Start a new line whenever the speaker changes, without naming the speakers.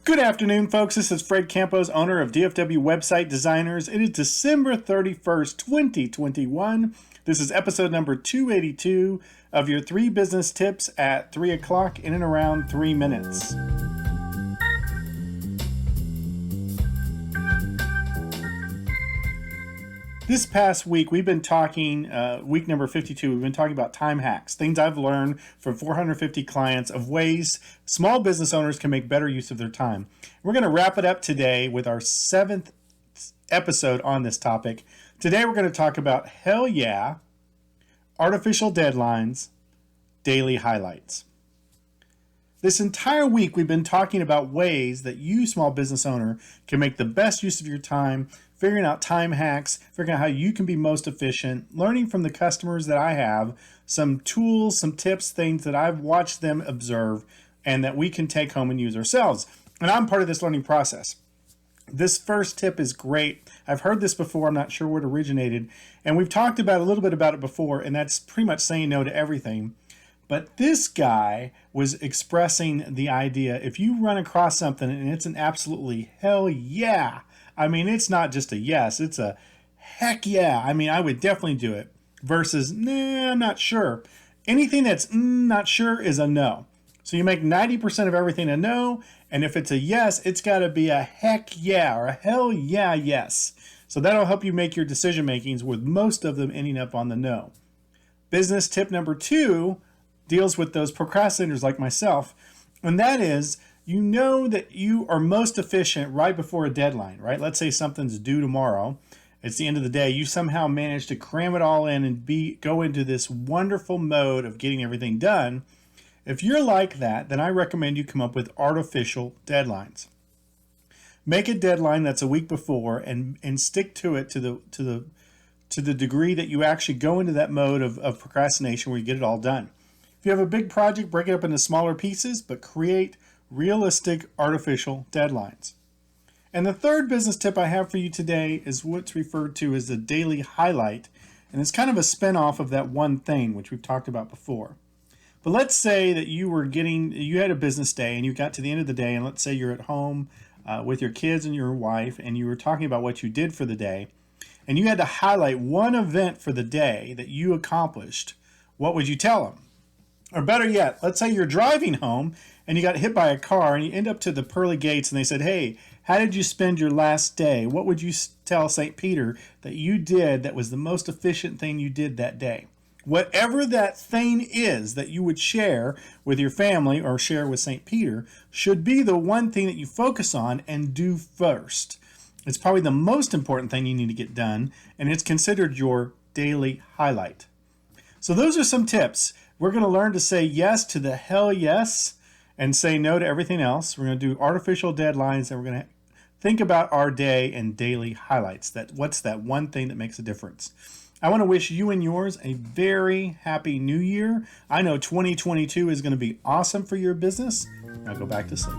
Good afternoon, folks. This is Fred Campos, owner of DFW Website Designers. It is December 31st, 2021. This is episode number 282 of your 3 business tips at 3 o'clock in and around 3 minutes. This past week, we've been talking, week number 52, we've been talking about time hacks, things I've learned from 450 clients of ways small business owners can make better use of their time. We're going to wrap it up today with our 7th episode on this topic. Today, we're going to talk about hell yeah, artificial deadlines, daily highlights. This entire week, we've been talking about ways that you, small business owner, can make the best use of your time, figuring out time hacks, figuring out how you can be most efficient, learning from the customers that I have, some tools, some tips, things that I've watched them observe, and that we can take home and use ourselves. And I'm part of this learning process. This first tip is great. I've heard this before. I'm not sure where it originated. And we've talked about a little bit about it before, and that's pretty much saying no to everything. But this guy was expressing the idea, if you run across something and it's an absolutely hell yeah, I mean, it's not just a yes, it's a heck yeah. I mean, I would definitely do it versus, nah, I'm not sure. Anything that's not sure is a no. So you make 90% of everything a no, and if it's a yes, it's got to be a heck yeah or a hell yeah yes. So that'll help you make your decision makings with most of them ending up on the no. Business tip number 2 deals with those procrastinators like myself, and that is, you know that you are most efficient right before a deadline, right? Let's say something's due tomorrow. It's the end of the day. You somehow manage to cram it all in and go into this wonderful mode of getting everything done. If you're like that, then I recommend you come up with artificial deadlines. Make a deadline that's a week before and stick to it to the degree that you actually go into that mode of procrastination where you get it all done. If you have a big project, break it up into smaller pieces, but create realistic artificial deadlines. And the third business tip I have for you today is what's referred to as the daily highlight, and it's kind of a spin-off of that one thing which we've talked about before. But let's say that you had a business day and you got to the end of the day, and let's say you're at home with your kids and your wife, and you were talking about what you did for the day, and you had to highlight one event for the day that you accomplished. What would you tell them? Or better yet, let's say you're driving home and you got hit by a car and you end up to the pearly gates and they said, hey, how did you spend your last day? What would you tell St. Peter that you did that was the most efficient thing you did that day? Whatever that thing is that you would share with your family or share with St. Peter should be the one thing that you focus on and do first. It's probably the most important thing you need to get done, and it's considered your daily highlight. So those are some tips. We're going to learn to say yes to the hell yes and say no to everything else. We're going to do artificial deadlines, and we're going to think about our day and daily highlights. What's that one thing that makes a difference? I want to wish you and yours a very happy new year. I know 2022 is going to be awesome for your business. Now go back to sleep.